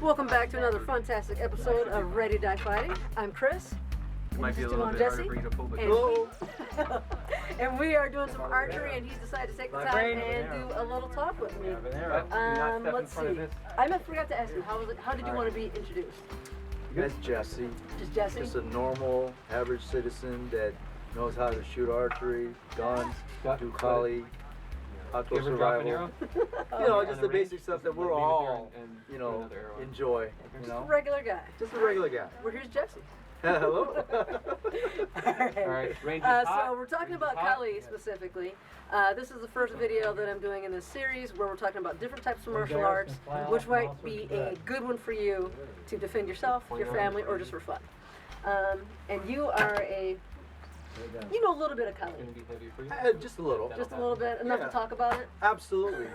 Welcome back to another fantastic episode of Ready Die Fighting. I'm Kris. It might be a little bit harder for you to pull the and we are doing some archery, and he's decided to take the time and do a little talk with me. Let's see. I forgot to ask you, how did you want to be introduced? That's Jesse. Just Jesse? Just a normal, average citizen that knows how to shoot archery, guns, do collie, outdoor survival. Just the basic stuff that we're all, enjoy. Just a regular guy. Just a regular guy. Well, here's Jesse. Hello. All right. So we're talking about Kali specifically. This is the first video that I'm doing in this series where we're talking about different types of martial arts, which might be a good one for you to defend yourself, your family, or just for fun. And you are you know a little bit of Kali. Just a little. Just a little bit? Enough to talk about it? Absolutely.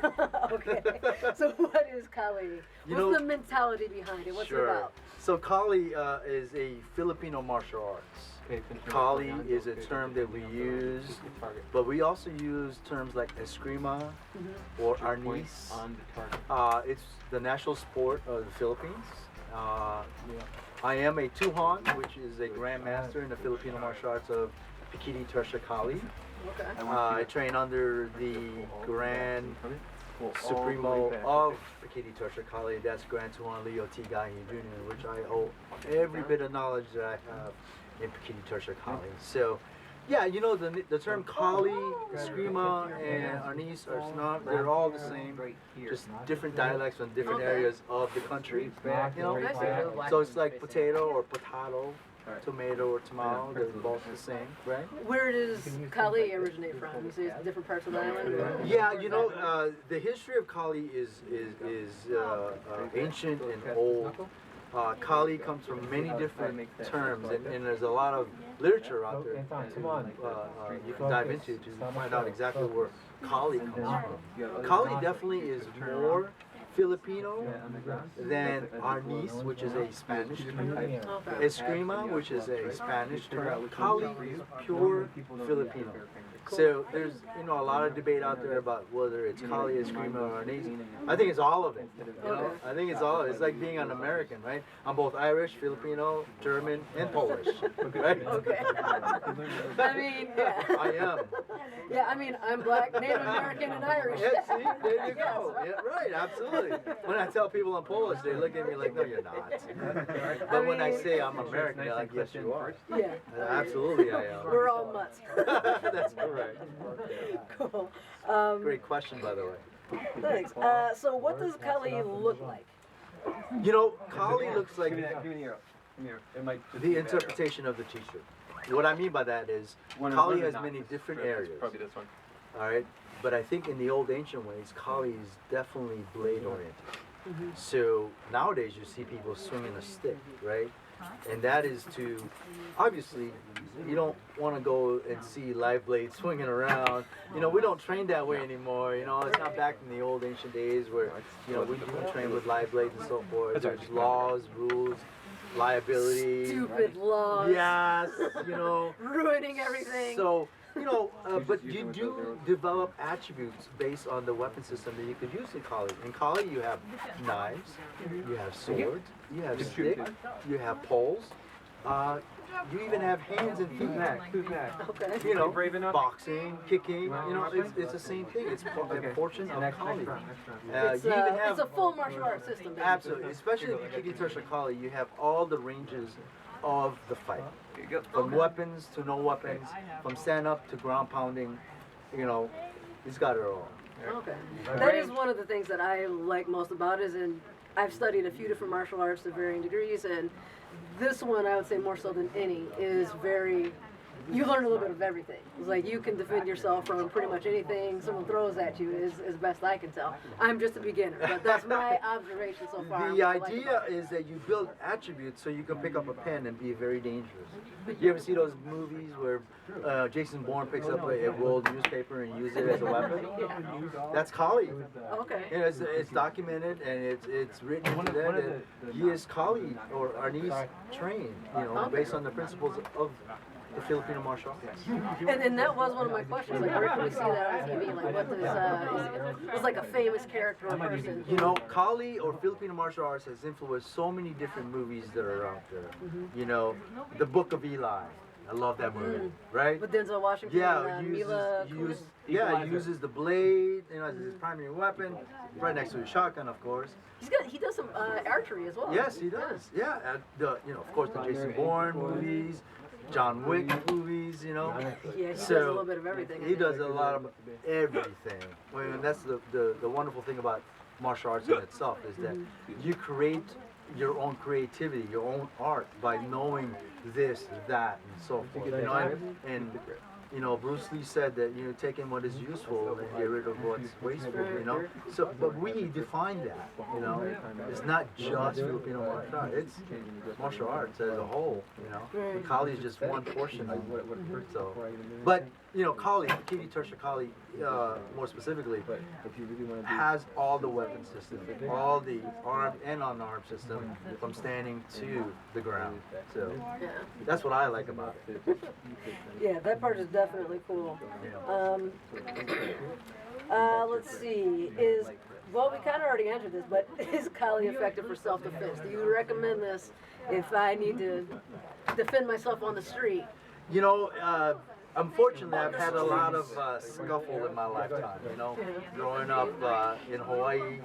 Okay. So what is Kali? What's the mentality behind it? What's it about? So Kali is a Filipino martial arts. Kali is a term that we use, but we also use terms like eskrima or arnis. It's the national sport of the Philippines. I am a Tuhon, which is a grandmaster in the Filipino martial arts of Pekiti Tirsia Kali. Okay. I train under the Grand Supremo of Pekiti Tirsia Kali. That's Grand Tuhon Leo Tigahi Jr., which I owe every bit of knowledge that I have in Pekiti Tirsia Kali. So, yeah, the term Kali, Eskrima, and Arnis they're all the same, just different dialects from different areas of the country. So it's like potato or potato, tomato or tomato, they're both the same, right? Where does Kali originate from? You say it's different parts of the island? Yeah, the history of Kali is ancient and old. Kali comes from many different terms, and there's a lot of literature out there you can dive into to find out exactly where Kali comes from. Kali definitely is more Filipino than Arnis, which is a Spanish term. Eskrima, which is a Spanish term. Kali is pure Filipino. So there's a lot of debate out there about whether it's Kali, Eskrima, or Arnis. I think it's all of it. I think it's all of it. It's like being an American, right? I'm both Irish, Filipino, German, and Polish. Right? Okay. I mean, yeah. I am. Yeah, I mean, I'm black, Native American, and Irish. Yeah, see, there you go. Yeah, right, absolutely. When I tell people I'm Polish, they look at me like, no, you're not. But when I say I'm American, they're like, yes, you are. Yeah. Absolutely, I am. We're all mutts. That's correct. Cool. Great question, by the way. Thanks. So what does Kali look like? Kali looks like the interpretation of the teacher. What I mean by that is, Kali has many different areas. Probably this one. All right, but I think in the old ancient ways, Kali is definitely blade oriented. So nowadays you see people swinging a stick, right? And that is to, obviously, you don't want to go and see live blades swinging around. We don't train that way anymore. It's not back in the old ancient days where, we do train with live blades and so forth. There's laws, rules, liability. Stupid laws. Yes, ruining everything. So, but you do develop attributes based on the weapon system that you could use in Kali. In Kali, you have knives, you have swords, you have sticks, you have poles. You even have hands and feet. Okay. Boxing, kicking. It's the same thing. It's a portion of Kali. It's a full martial arts system. Basically. Absolutely, especially in Pekiti Tirsia Kali, you have all the ranges of the fight. From weapons to no weapons, from stand up to ground pounding, he's got it all. Okay. That is one of the things that I like most about it, and I've studied a few different martial arts to varying degrees, and this one, I would say more so than any, is you learn a little bit of everything. It's like you can defend yourself from pretty much anything someone throws at you, is best I can tell. I'm just a beginner, but that's my observation so far. The idea is that you build attributes so you can pick up a pen and be very dangerous. You ever see those movies where Jason Bourne picks up a rolled newspaper and uses it as a weapon? Yeah. That's Kali. Okay. It's documented and it's written into that he is Kali or Arnis trained, based on the principles of the Filipino martial arts. And that was one of my questions. Like, where can we see that on TV? Like, what does was like a famous character or person? You know, Kali or Filipino martial arts has influenced so many different movies that are out there. You know, the Book of Eli. I love that movie, right? With Denzel Washington. Yeah, And, he Mila uses, Kunis. he uses the blade, you know, as his primary weapon, right next to his shotgun, of course. He does some archery as well. Yes, he does. Yeah, and of course, the Jason Bourne movies, John Wick movies, you know. Yeah, he does a little bit of everything. He does a lot of everything. I mean, that's the wonderful thing about martial arts in itself is that you create your own creativity, your own art by knowing this, that, and so forth. You know, and you know, Bruce Lee said that taking what is useful and get rid of what's wasteful. You know, so but we define that. You know, it's not just Filipino martial arts; it's martial arts as a whole. You know, Kali is just one portion of it. So, but Kali, Pekiti Tirsia Kali, more specifically, has all the weapon system, all the armed and unarmed system from standing to the ground. So that's what I like about it. Yeah, that part is definitely cool. Let's see. Well, we kind of already answered this, but is Kali effective for self-defense? Do you recommend this if I need to defend myself on the street? You know, unfortunately, I've had a lot of scuffle in my lifetime. You know, growing up in Hawaii,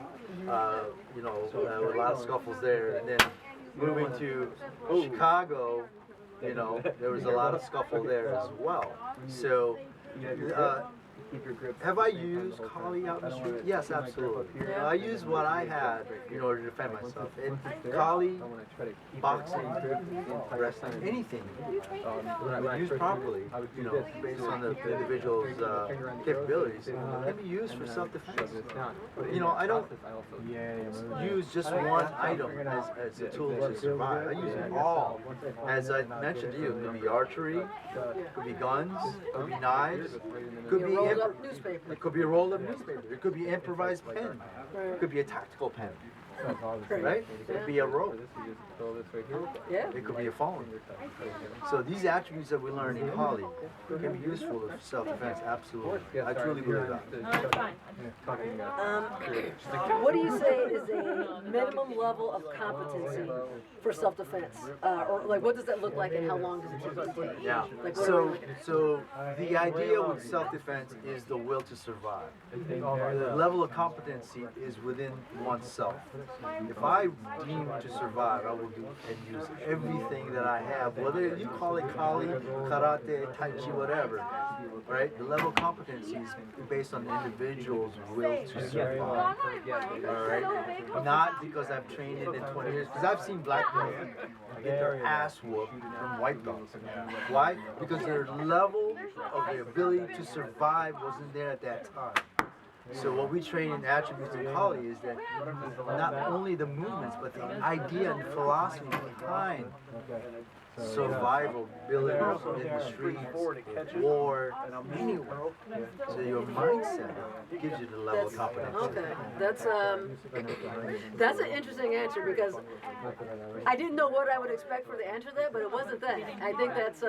with a lot of scuffles there, and then moving to Chicago, there was a lot of scuffle there as well. So, have I used Kali out in the street? Yes, absolutely. I used what I had in order to defend myself. And Kali, boxing, wrestling, anything, when used properly, based on the individual's capabilities, can be used for self-defense. I don't use just one item as a tool to survive. I use it all. As I mentioned to you, it could be archery, it could be guns, it could be knives, it could be newspaper. It could be a roll-up newspaper. It could be an improvised pen. It could be a tactical pen. Right? It could be a rope. Yeah. It could be a phone. So these attributes that we learn in Kali can be useful for self-defense. Absolutely. I truly believe that. What do you say is a minimum level of competency for self-defense? Or like, what does that look like, and how long does it typically take? Yeah. Like, So the idea with self-defense is the will to survive. The level of competency is within oneself. If I deem to survive, I will do and use everything that I have, whether you call it Kali, Karate, Tai Chi, whatever, right? The level of competency is based on the individual's will to survive, all right? Not because I've trained it in 20 years, because I've seen black belts get their ass whooped from white belts. Why? Because their level of the ability to survive wasn't there at that time. So what we train in attributes in Kali is that not only the movements, but the idea and philosophy behind survival ability in the streets, war, anywhere. So your mindset gives you the level of competence. Okay, that's an interesting answer, because I didn't know what I would expect for the answer to that, but it wasn't that. I think that's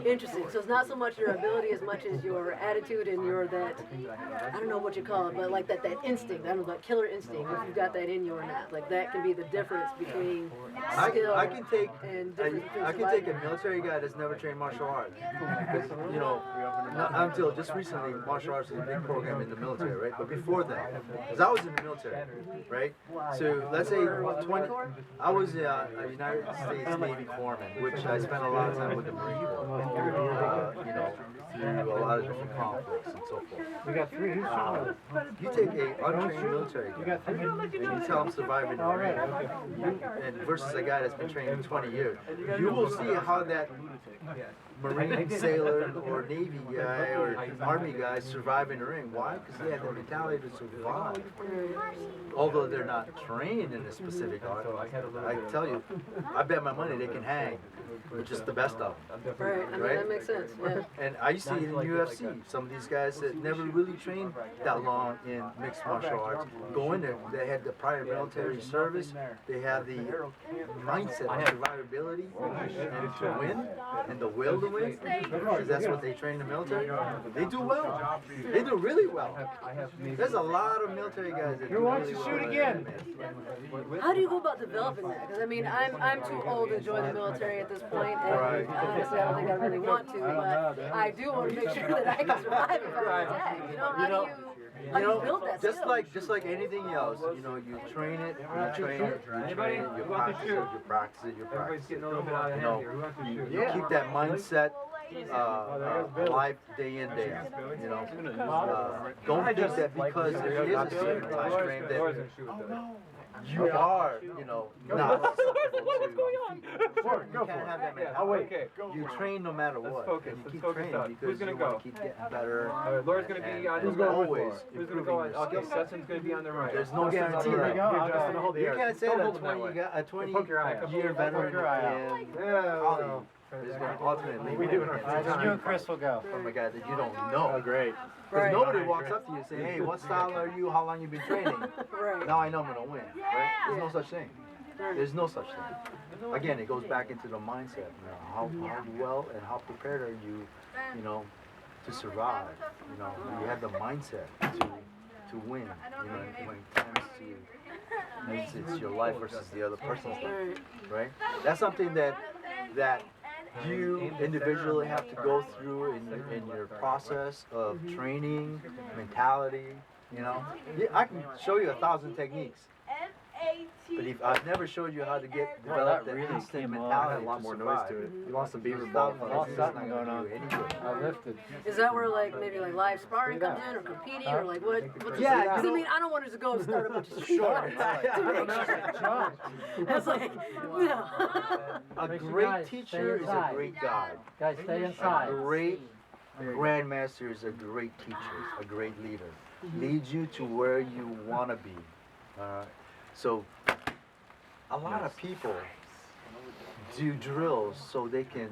interesting. So it's not so much your ability as much as your attitude and your I don't know what you call it, but like that instinct, I don't know, that killer instinct, if you've got that in you or not. Like that can be the difference between skill and difference between I can take a military guy that's never trained martial arts. Because, not until just recently, martial arts is a big program in the military, right? But before that, because I was in the military, right? So let's say I was a United States Navy corpsman, which I spent a lot of time with the Marine Corps, through a lot of different conflicts and so forth. You take an untrained military guy and you tell him to survive in the ring, and versus a guy that's been trained in 20 years, you will see how that Marine sailor or Navy guy or Army guy survive in the ring. Why? Because they have the mentality to survive. Although they're not trained in a specific art, I tell you, I bet my money they can hang which is the best of them. Right. I mean, Right? that makes sense. Yeah. And I see it in UFC. Some of these guys that never really trained that long in mixed martial arts go in there. They had the prior military service. They have the mindset of survivability and to win and the will to win, because that's what they train in the military. They do well. They do really well. There's a lot of military guys that do really well. Shoot again. How do you go about developing that? Because I mean, I'm too old to join the military at this point, and Right. honestly, I don't think I really want to. But I do want to make sure that I can survive if I'm attacked. You know, how do you build that just skill? just like anything else, you train it, you practice it, you practice it. You keep that mindset alive day in, day out. Don't think that because there is a certain time frame that you are, not susceptible to defeat. You can't have that mentality. You train no matter what. And you keep training because you want to keep getting better. Laura's going to be on There's always improving your skill set. Setson's going to be on the right. There's no guarantee. You can't say that a 20-year veteran in college is going to ultimately win. You and Kris will go. From a guy that you don't know. Oh, great. Because nobody walks up to you and say, hey, what style are you? How long you been training? Right. Now I know I'm going to win. Right? There's no such thing. There's no such thing. Again, it goes back into the mindset. How well and how prepared are you, to survive? You have the mindset to win. When it comes to it's your life versus the other person's life. Right? That's something that you individually have to go through in your process of training, mentality. I can show you 1,000 techniques, but if I've never showed you how to develop that really instant came mentality, on. a lot more noise to it. You lost some beaver Stop ball. it. Lost It's not something gonna going on. do any good. I lifted. Is that where maybe live sparring comes in, or competing, or what's Yeah, because I mean, I don't want us to go and start a bunch of street fights to make sure. That's like, A great teacher is a great guide. Guys, stay inside. A great grandmaster is a great teacher, a great leader. Leads you to where you want to be. So a lot of people do drills so they can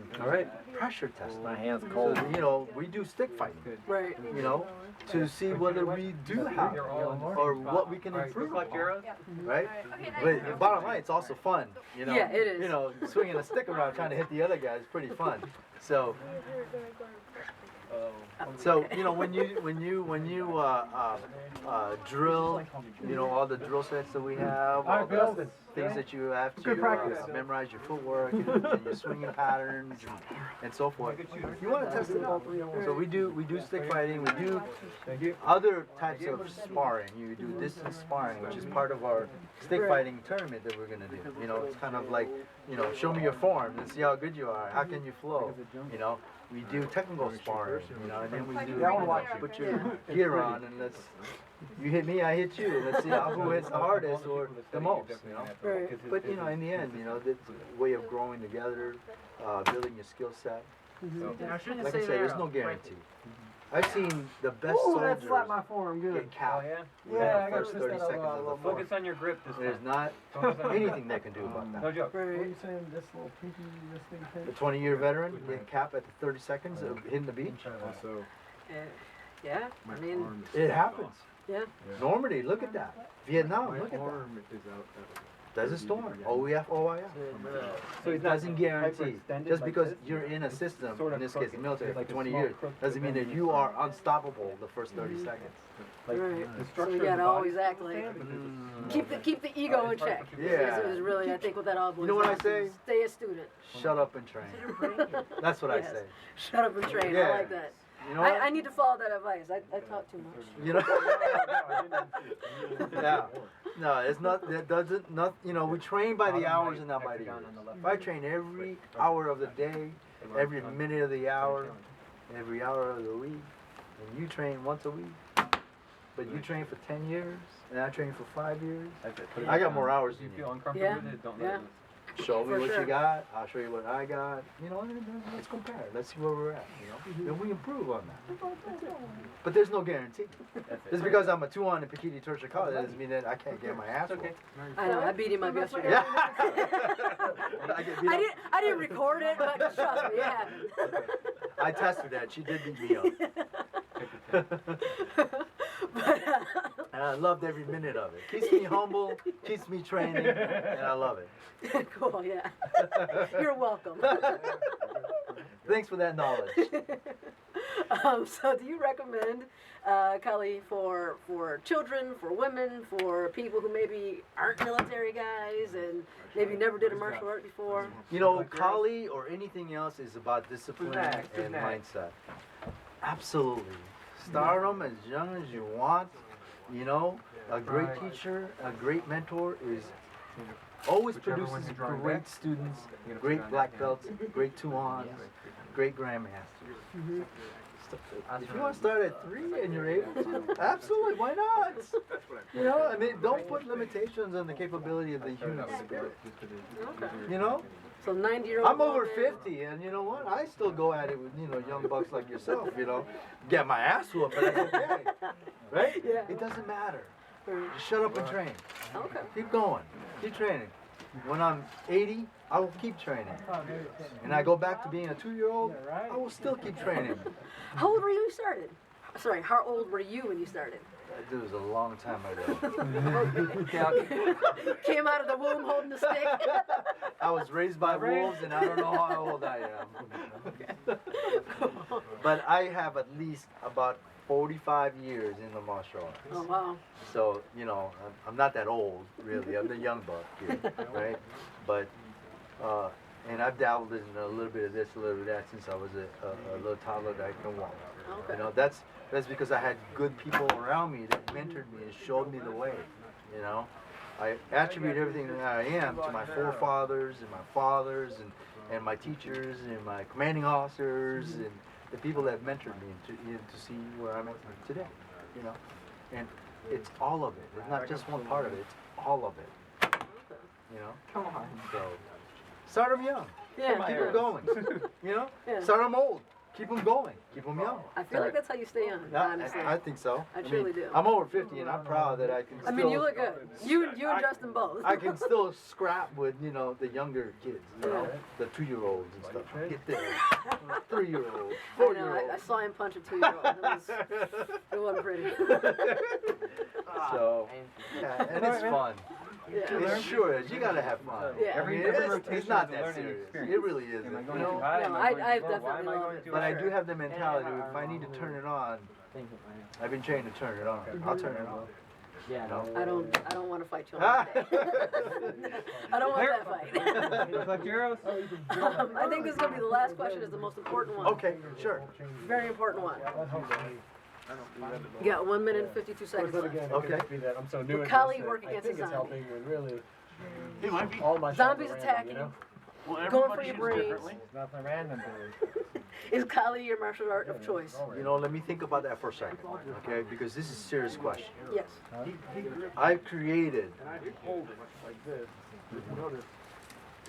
pressure test. My hand's cold. So, we do stick fighting. right. To see whether we do have or what we can improve on, right? But the bottom line, it's also fun. Yeah, it is. Swinging a stick around trying to hit the other guy is pretty fun. So when you drill, all the drill sets that we have, all the things that you have to memorize your footwork and your swinging patterns and so forth. You want to test it out. So we do stick fighting. We do other types of sparring. You do distance sparring, which is part of our stick fighting tournament that we're gonna do. It's kind of like, show me your form and see how good you are. How can you flow? We do technical sparring, and then we do put your gear on and you hit me, I hit you. Let's see who hits the hardest or the most. Right. But in the end, the way of growing together, building your skill set. Like I said, there's no guarantee. I've seen the best soldiers get capped within the first 30 seconds of the fight. Focus on your grip this time. There's not anything they can do about that. No joke. Right. The 20-year veteran get capped at the 30 seconds of hitting the beach. Yeah. I mean, It happens. yeah. Normandy, look at that. Vietnam, look at that. Desert Storm, OEF, OIF. So it doesn't guarantee. Just because you're in a system, in this case the military, for 20 years, doesn't mean that you are unstoppable the first 30 seconds. Right. So we gotta always act like keep the ego in check. Yeah. Is really, I think, what that all boils You know what I down to say? is stay a student. Shut up and train. That's what I Yes. say. Shut up and train. Yeah. I like that. You know what? I need to follow that advice. I talk too much. Yeah. No, it's not. That doesn't. Not. We train by the hours and not by the years. If I train every hour of the day, every minute of the hour, every hour of the week, and you train once a week, but you train for 10 years, and I train for 5 years, I got more hours than You you. feel uncomfortable Yeah. with it? Don't Yeah. let it. Show me For what sure. you got. I'll show you what I got. You know, and then let's compare. Let's see where we're at. You know, and we improve on that. But there's no guarantee. Just because I'm a Tuhon in Pekiti Tirsia college doesn't mean that I can't get my ass whooped. I know, I beat him up yesterday. Yeah. I get beat up. I didn't record it, but trust me, it happened. I tested that. She did beat me up. But, And I loved every minute of it. Keeps me humble, keeps me training, and I love it. cool, yeah. You're welcome. Thanks for that knowledge. So do you recommend Kali for children, for women, for people who maybe aren't military guys and maybe never did a martial art before? You know, Kali or anything else is about discipline and mindset. Absolutely. Start them as young as you want. You know, a great teacher, a great mentor is always produces great students, great black belts, great Tuhons, great grandmasters. If you want to start at 3 and you're able to, absolutely, why not? You know, I mean, don't put limitations on the capability of the human spirit. You know? So 90-year-old. I'm over 50, and you know what? I still go at it with, you know, young bucks like yourself, you know. Get my ass whooped, but that's okay. Right? Yeah. It doesn't matter. Just shut up and train. Okay. Keep going. Keep training. When I'm 80, I will keep training. And I go back to being a 2-year-old, I will still keep training. How old were you when you started? Sorry, how old were you when you started? It was a long time ago. Came out of the womb holding the stick. I was raised by wolves, and I don't know how old I am. But I have at least about 45 years in the martial arts. Oh, wow. So, you know, I'm not that old, really. I'm the young buck here, right? But, and I've dabbled in a little bit of this, a little bit of that since I was a little toddler that I can walk. Okay. You know, that's because I had good people around me that mentored me and showed me the way, you know. I attribute everything that I am to my forefathers and my fathers and my teachers and my commanding officers and the people that mentored me to see where I'm at today, you know. And it's all of it. It's not just one part of it. It's all of it, you know. Come on. So start them young. Yeah. Keep them going. You know. Yeah. Start them old. Keep them going. Keep them young. I feel like that's how you stay young, honestly. I think so. I truly do. I'm over 50 and I'm proud that I can still. I mean, you look good. You and Justin both. I can still scrap with, you know, the younger kids, you know, Yeah. the 2-year-olds and stuff. Get there. 3-year-olds, I know, 4-year-olds. I saw him punch a 2-year-old. It wasn't pretty. So, yeah, and it's fun. Yeah. It sure is. You gotta have fun. Yeah. I mean, it's not that serious. It really isn't. You know? No, I definitely love it. But I do have the mentality, if I need to turn it on, I've been trained to turn it on. I'll turn it on. Yeah. I don't want to fight you on that day. I don't want that fight. I think this is going to be the last question. Is the most important one. Okay, sure. Very important one. You got 1 minute and 52 seconds left. Okay. I'm so new Would at Kali this work that against I think a it's zombie? helping with really It might be. all my Zombies shots are random, attacking. you know? Well, Going for everybody your shoots brains. differently. There's nothing random to it. Is Kali your martial art of choice? You know, let me think about that for a second, okay? Because this is a serious question. Yes. I've created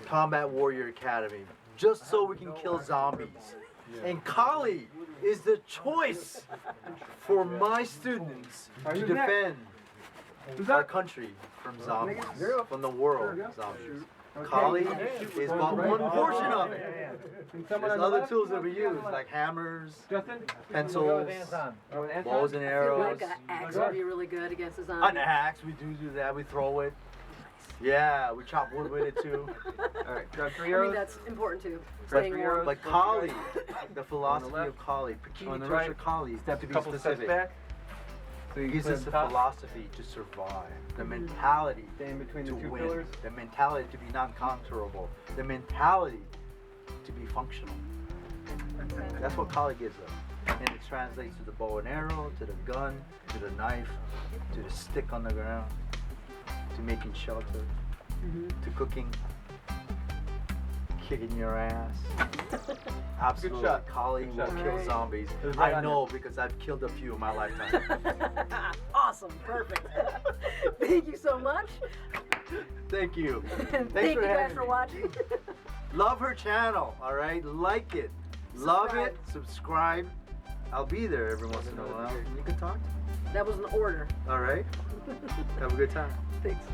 Combat Warrior Academy just so we can kill zombies. And Kali is the choice for my students to defend our country from zombies, from the world zombies. Kali is but one portion of it. There's other tools that we use, like hammers, pencils, bows and I feel arrows. like an axe would be really good against a An zombie. axe, we do that. We throw it. Yeah, we chop wood with it too. Alright, grab 3 I mean, arrows. that's important too. Grab Staying 3 warm. arrows. But Kali, the philosophy of Kali, Pekiti On the Tirsia right. Kali, Step to a be couple steps specific, back. So you gives put us it the top. philosophy to survive, the mentality Stay in between to the 2 win, pillars. the mentality to be non-conquerable, the mentality to be functional. That's what Kali gives us. And it translates to the bow and arrow, to the gun, to the knife, to the stick on the ground, to making shelter, to cooking, kicking your ass. Absolutely, shot. Kali will shot. kill Alright. zombies. It was right I on know because I've killed a few in my lifetime. Awesome. Perfect. Thank you so much. Thank you. And Thanks thank for you guys having for me. watching. Love her channel, all right? Like it. Love it. Subscribe. I'll be there every once in a while. And you can talk to me. That was an order. All right? Have a good time. Thanks.